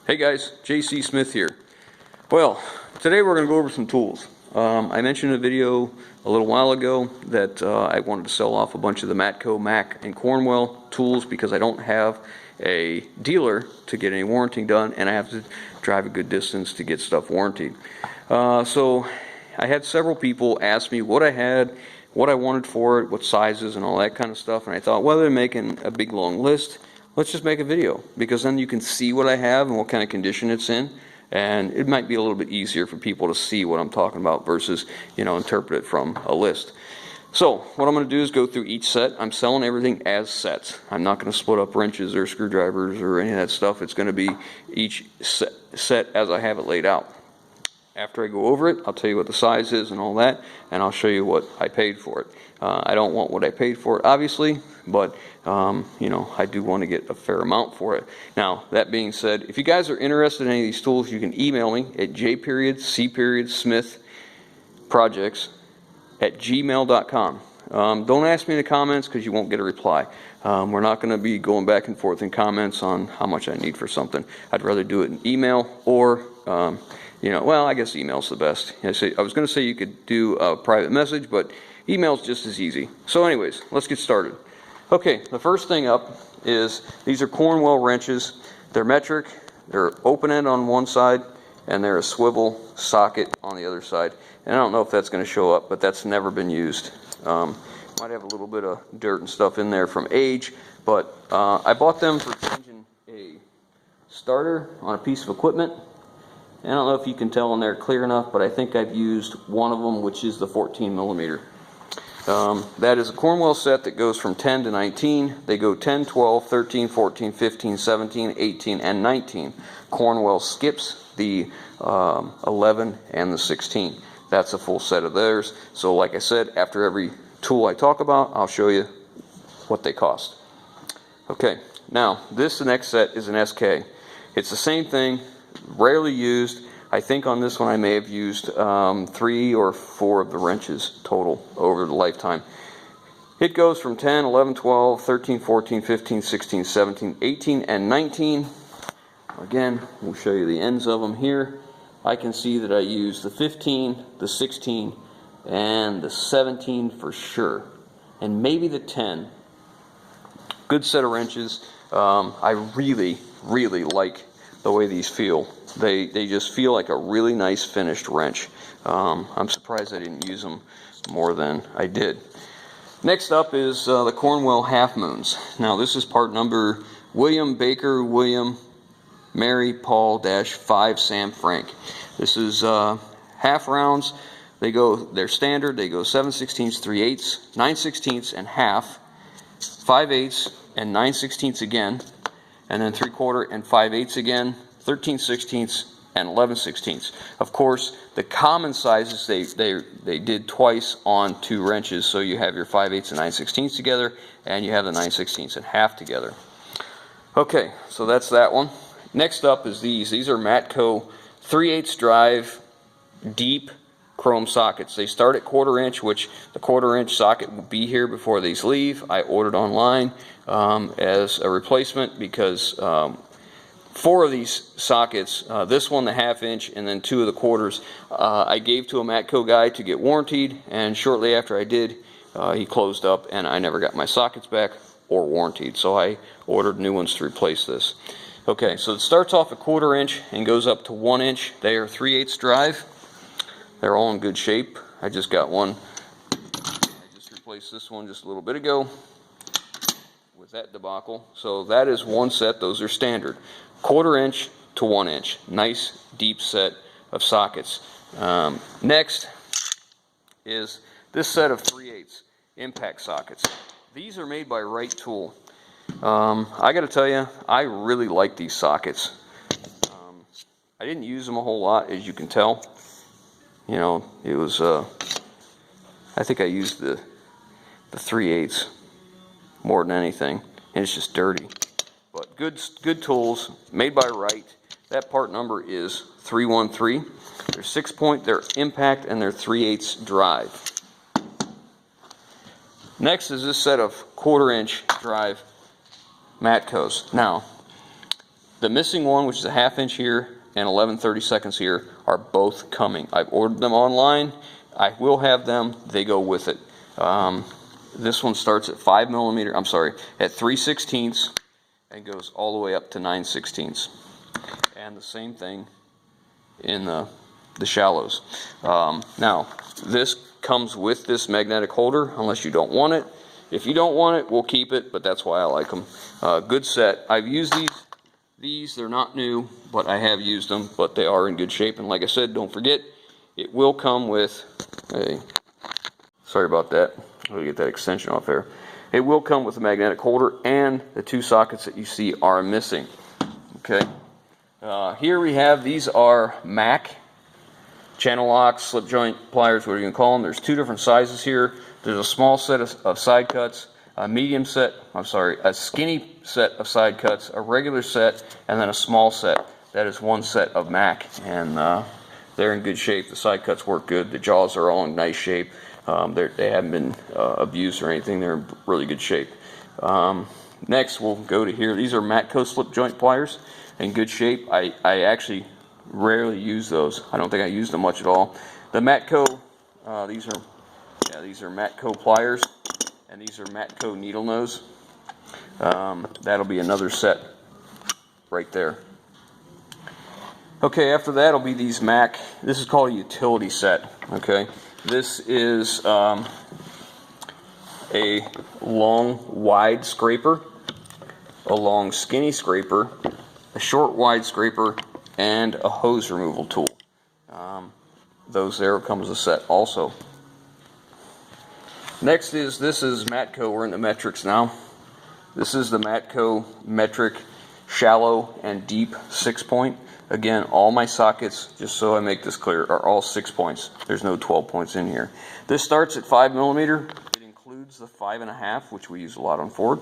Hey guys, JC Smith here. Well, today we're going to go over some tools. I mentioned in a video a little while ago that I wanted to sell off a bunch of the Matco, Mac, and Cornwell tools because I don't have a dealer to get any warranty done, and I have to drive a good distance to get stuff warranted. So I had several people ask me what I had, what I wanted for it, what sizes and all that kind of stuff, and I thought, rather than making a big long list, let's just make a video, because then you can see what I have and what kind of condition it's in, and it might be a little bit easier for people to see what I'm talking about versus, interpret it from a list. So what I'm going to do is go through each set. I'm selling everything as sets. I'm not going to split up wrenches or screwdrivers or any of that stuff. It's going to be each set as I have it laid out. After I go over it, I'll tell you what the size is and all that, and I'll show you what I paid for it. I don't want what I paid for it, obviously, but I do want to get a fair amount for it. Now, that being said, if you guys are interested in any of these tools, you can email me at j.c.smithprojects@gmail.com. Don't ask me in the comments because you won't get a reply. We're not going to be going back and forth in comments on how much I need for something. I'd rather do it in email or well, I guess email's the best. I was going to say you could do a private message, but email's just as easy. So anyways, let's get started. Okay, the first thing up is these are Cornwell wrenches. They're metric, they're open end on one side, and they're a swivel socket on the other side. And I don't know if that's going to show up, but that's never been used. Might have a little bit of dirt and stuff in there from age, but I bought them for changing a starter on a piece of equipment. I don't know if you can tell in there clear enough, but I think I've used one of them, which is the 14 millimeter. That is a Cornwell set that goes from 10 to 19. They go 10, 12, 13, 14, 15, 17, 18, and 19. Cornwell skips the 11 and the 16. That's a full set of theirs. So like I said, after every tool I talk about, I'll show you what they cost. Okay, now this next set is an SK. It's the same thing. Rarely used. I think on this one I may have used 3 or 4 of the wrenches total over the lifetime. It goes from 10, 11, 12, 13, 14, 15, 16, 17, 18, and 19. Again, we'll show you the ends of them here. I can see that I used the 15, the 16, and the 17 for sure, and maybe the 10. Good set of wrenches. I really like the way these feel. They just feel like a really nice finished wrench. I'm surprised I didn't use them more than I did. Next up is the Cornwell half moons. Now this is part number William Baker William Mary Paul -5 Sam Frank. This is half rounds. They're standard. They go 7/16, 3/8, 9/16 and half, 5/8 and 9/16 again, and then 3/4 and 5/8 again, 13/16 and 11/16. Of course, the common sizes they did twice on 2 wrenches, so you have your 5/8 and 9/16 together, and you have the 9/16 and half together. Okay, so that's that one. Next up is these. These are Matco 3/8 drive deep chrome sockets. They start at 1/4 inch, which the 1/4 inch socket will be here before these leave. I ordered online as a replacement because 4 of these sockets, this one the 1/2 inch and then 2 of the 1/4s, I gave to a Matco guy to get warranted, and shortly after I did, he closed up and I never got my sockets back or warranted, so I ordered new ones to replace this. Okay, so it starts off at 1/4 inch and goes up to 1 inch. They are 3/8 drive. They're all in good shape. I just got one. I just replaced this one just a little bit ago with that debacle. So that is one set. Those are standard. 1/4 inch to 1 inch. Nice deep set of sockets. Next is this set of 3/8 impact sockets. These are made by Wright tool. I got to tell you, I really like these sockets. I didn't use them a whole lot, as you can tell. It was I think I used the 3/8 more than anything, and it's just dirty. But good tools, made by Wright. That part number is 313. They're 6-point, they're impact, and they're 3/8 drive. Next is this set of 1/4 inch drive Matcos. Now, The missing one, which is a 1/2 inch here and 11/32 here, are both coming. I've ordered them online. I will have them. They go with it. This one starts at 5mm, I'm sorry, at 3/16 and goes all the way up to 9/16. And the same thing in the shallows. Now, this comes with this magnetic holder unless you don't want it. If you don't want it, we'll keep it, but that's why I like them. Good set. I've used these. They're not new, but I have used them, but they are in good shape. And like I said, don't forget, it will come with a, sorry about that, let me get that extension off there. It will come with a magnetic holder, and the 2 sockets that you see are missing. Okay. Here we have, these are MAC channel locks, slip joint pliers, whatever you can call them. There's 2 different sizes here. There's a small set of side cuts, a medium set, a skinny set of side cuts, a regular set, and then a small set. That is 1 set of MAC, and they're in good shape. The side cuts work good. The jaws are all in nice shape. They haven't been abused or anything. They're in really good shape. Next, we'll go to here. These are Matco slip joint pliers in good shape. I actually rarely use those. I don't think I use them much at all. The Matco, these are Matco pliers, and these are Matco needle nose. That'll be another set right there. Okay, after that will be these MAC. This is called a utility set. Okay, this is a long wide scraper, a long skinny scraper, a short wide scraper, and a hose removal tool. Those there come as a set also. Next is, this is Matco. We're in the metrics now. This is the Matco metric shallow and deep 6-point. Again, all my sockets, just so I make this clear, are all 6 points. There's no 12 points in here. This starts at 5mm. It includes the 5.5, which we use a lot on Ford.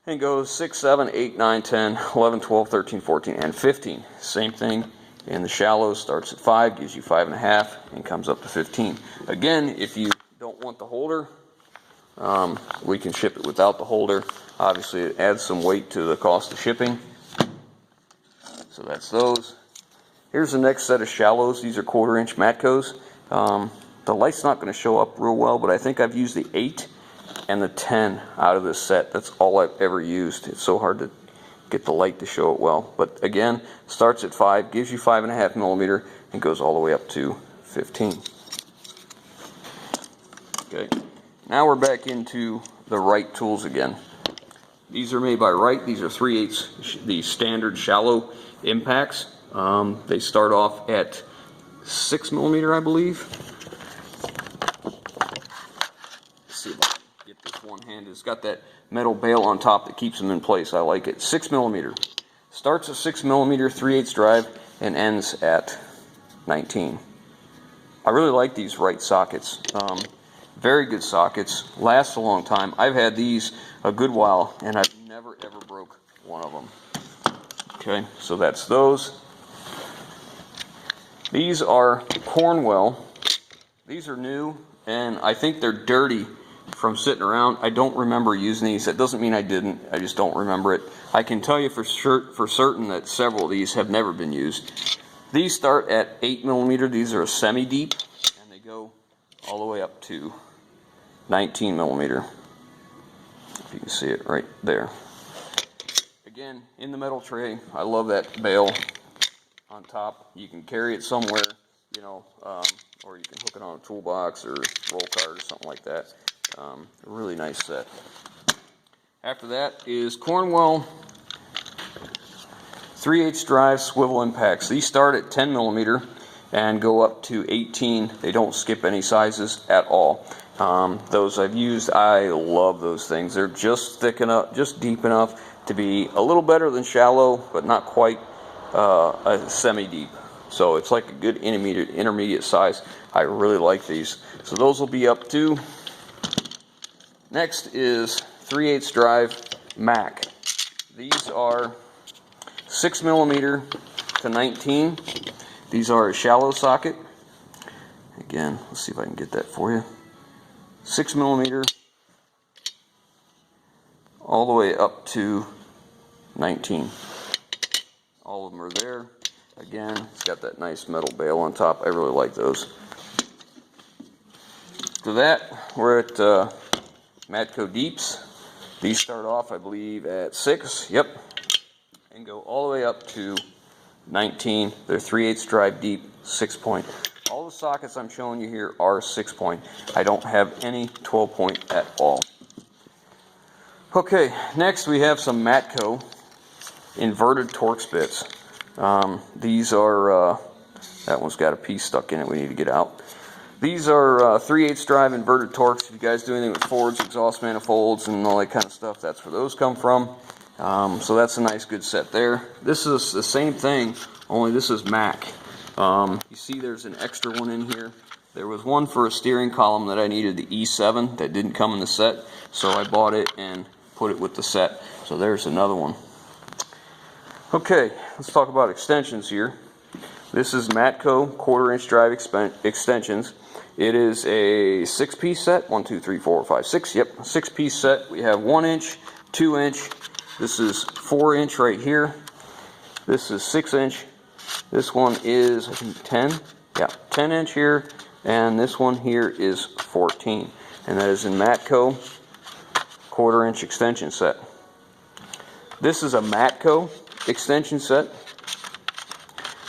And goes 6, 7, 8, 9, 10, 11, 12, 13, 14, and 15. Same thing in the shallows. Starts at 5, gives you 5.5, and comes up to 15. Again, if you don't want the holder, we can ship it without the holder. Obviously, it adds some weight to the cost of shipping. So that's those. Here's the next set of shallows. These are 1/4 inch Matcos. The light's not going to show up real well, but I think I've used the 8 and the 10 out of this set. That's all I've ever used. It's so hard to get the light to show it well. But again, starts at 5, gives you 5.5mm, and goes all the way up to 15. Okay, now we're back into the Wright tools again. These are made by Wright. These are 3/8, the standard shallow impacts. They start off at 6mm, I believe. Let's see if I can get this one-handed. It's got that metal bail on top that keeps them in place. I like it. 6mm. Starts at 6mm, 3/8 drive, and ends at 19. I really like these Wright sockets. Very good sockets. Last a long time. I've had these a good while, and I've never ever broke one of them. Okay, so that's those. These are Cornwell. These are new, and I think they're dirty from sitting around. I don't remember using these. That doesn't mean I didn't. I just don't remember it. I can tell you for certain that several of these have never been used. These start at 8mm. These are a semi-deep, and they go all the way up to 19mm. If you can see it right there. Again, in the metal tray. I love that bail on top. You can carry it somewhere, you know, or you can hook it on a toolbox or roll cart or something like that. A really nice set. After that is Cornwell 3/8 drive swivel impacts. These start at 10mm and go up to 18. They don't skip any sizes at all. Those I've used. I love those things. They're just thick enough, just deep enough to be a little better than shallow, but not quite a semi-deep. So it's like a good intermediate size. I really like these. So those will be up to. Next is 3/8 drive MAC. These are 6mm to 19. These are a shallow socket. Again, let's see if I can get that for you. 6mm all the way up to 19. All of them are there. Again, it's got that nice metal bail on top. I really like those. To that, we're at Matco Deeps. These start off, I believe, at 6. Yep. And go all the way up to 19. They're 3/8 drive deep, 6-point. All the sockets I'm showing you here are 6-point. I don't have any 12-point at all. Okay, next we have some Matco inverted Torx bits. These are, that one's got a piece stuck in it we need to get out. These are 3/8 drive inverted Torx. If you guys do anything with Fords, exhaust manifolds, and all that kind of stuff, that's where those come from. So that's a nice good set there. This is the same thing, only this is Mac. You see there's an extra one in here. There was one for a steering column that I needed, the E7, that didn't come in the set, so I bought it and put it with the set. So there's another one. Okay, let's talk about extensions here. This is Matco 1/4-inch drive extensions. It is a 6-piece set. 1, 2, 3, 4, 5, 6. Yep, 6-piece set. We have 1-inch, 2-inch. This is 4-inch right here. This is 6-inch. This one is, I think, 10. Yeah, 10-inch here. And this one here is 14. And that is in Matco 1/4-inch extension set. This is a Matco extension set.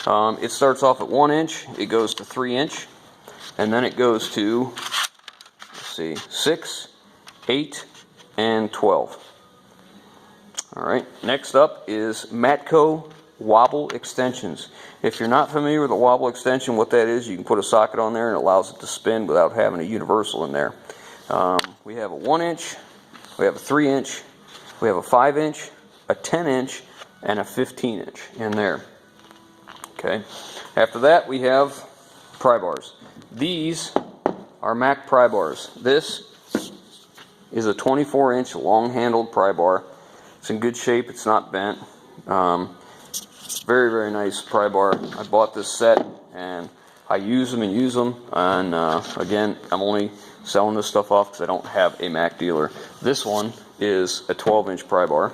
It starts off at 1-inch. It goes to 3-inch. And then it goes to, let's see, 6, 8, and 12. Alright, next up is Matco WOBBLE extensions. If you're not familiar with a WOBBLE extension, what that is, you can put a socket on there and it allows it to spin without having a universal in there. We have a 1-inch, we have a 3-inch, we have a 5-inch, a 10-inch, and a 15-inch in there. Okay. After that, we have pry bars. These are Mac pry bars. This is a 24-inch long-handled pry bar. It's in good shape. It's not bent. Very, very nice pry bar. I bought this set, and I use them and use them. And again, I'm only selling this stuff off because I don't have a Mac dealer. This one is a 12-inch pry bar.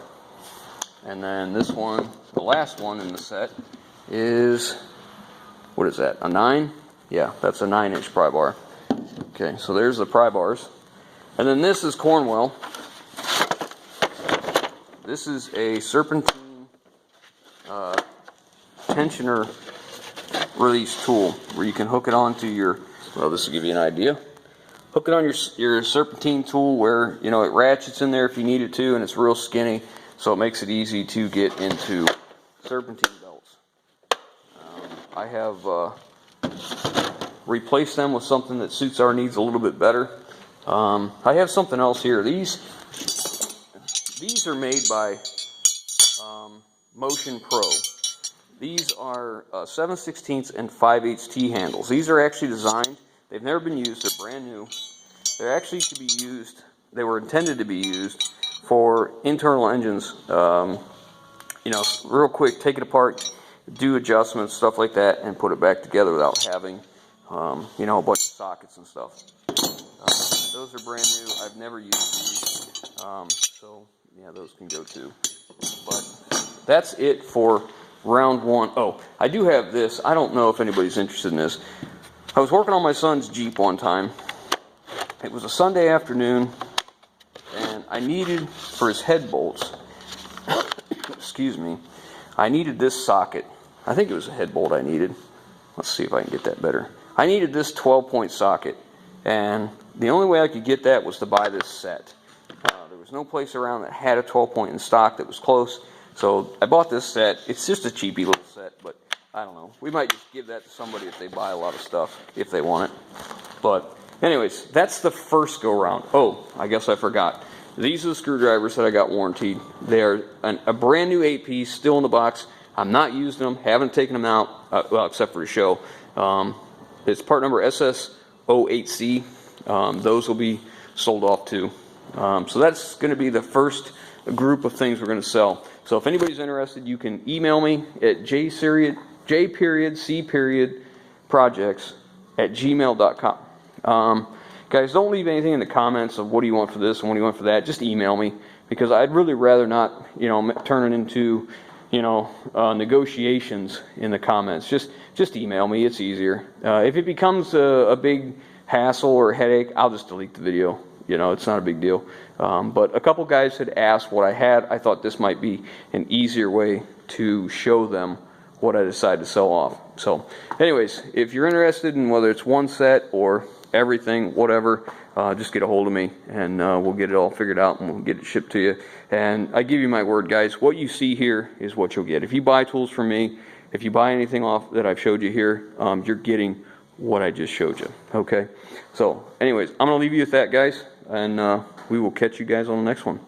And then this one, the last one in the set, is, what is that, a 9? Yeah, that's a 9-inch pry bar. Okay, so there's the pry bars. And then this is Cornwell. This is a serpentine tensioner release tool where you can hook it onto your, well, this will give you an idea. Hook it on your serpentine tool where, you know, it ratchets in there if you need it to, and it's real skinny, so it makes it easy to get into serpentine belts. I have replaced them with something that suits our needs a little bit better. I have something else here. These are made by Motion Pro. These are 7/16 and 5/8 T handles. These are actually designed. They've never been used. They're brand new. They're actually to be used. They were intended to be used for internal engines. You know, real quick, take it apart, do adjustments, stuff like that, and put it back together without having, you know, a bunch of sockets and stuff. Those are brand new. I've never used these, so yeah, those can go too. But that's it for round one. Oh, I do have this. I don't know if anybody's interested in this. I was working on my son's Jeep one time. It was a Sunday afternoon, and I needed, for his head bolts, excuse me, I needed this socket. I think it was a head bolt I needed. Let's see if I can get that better. I needed this 12-point socket, and the only way I could get that was to buy this set. There was no place around that had a 12-point in stock that was close, so I bought this set. It's just a cheapy little set, but I don't know. We might just give that to somebody if they buy a lot of stuff, if they want it. But anyways, that's the first go-round. Oh, I guess I forgot. These are the screwdrivers that I got warranted. They are a brand new 8-piece, still in the box. I'm not using them, haven't taken them out, well, except for a show. It's part number SS08C. Those will be sold off too. So that's going to be the first group of things we're going to sell. So if anybody's interested, you can email me at j.projects@gmail.com. Guys, don't leave anything in the comments of what do you want for this and what do you want for that. Just email me, because I'd really rather not, you know, turn it into, you know, negotiations in the comments, just email me. It's easier. If it becomes a big hassle or headache, I'll just delete the video. You know, it's not a big deal. But a couple guys had asked what I had. I thought this might be an easier way to show them what I decided to sell off. So anyways, if you're interested in whether it's one set or everything, whatever, just get a hold of me and we'll get it all figured out and we'll get it shipped to you. And I give you my word, guys, what you see here is what you'll get. If you buy tools from me, if you buy anything off that I've showed you here, you're getting what I just showed you. Okay, so anyways, I'm gonna leave you with that, guys, and we will catch you guys on the next one.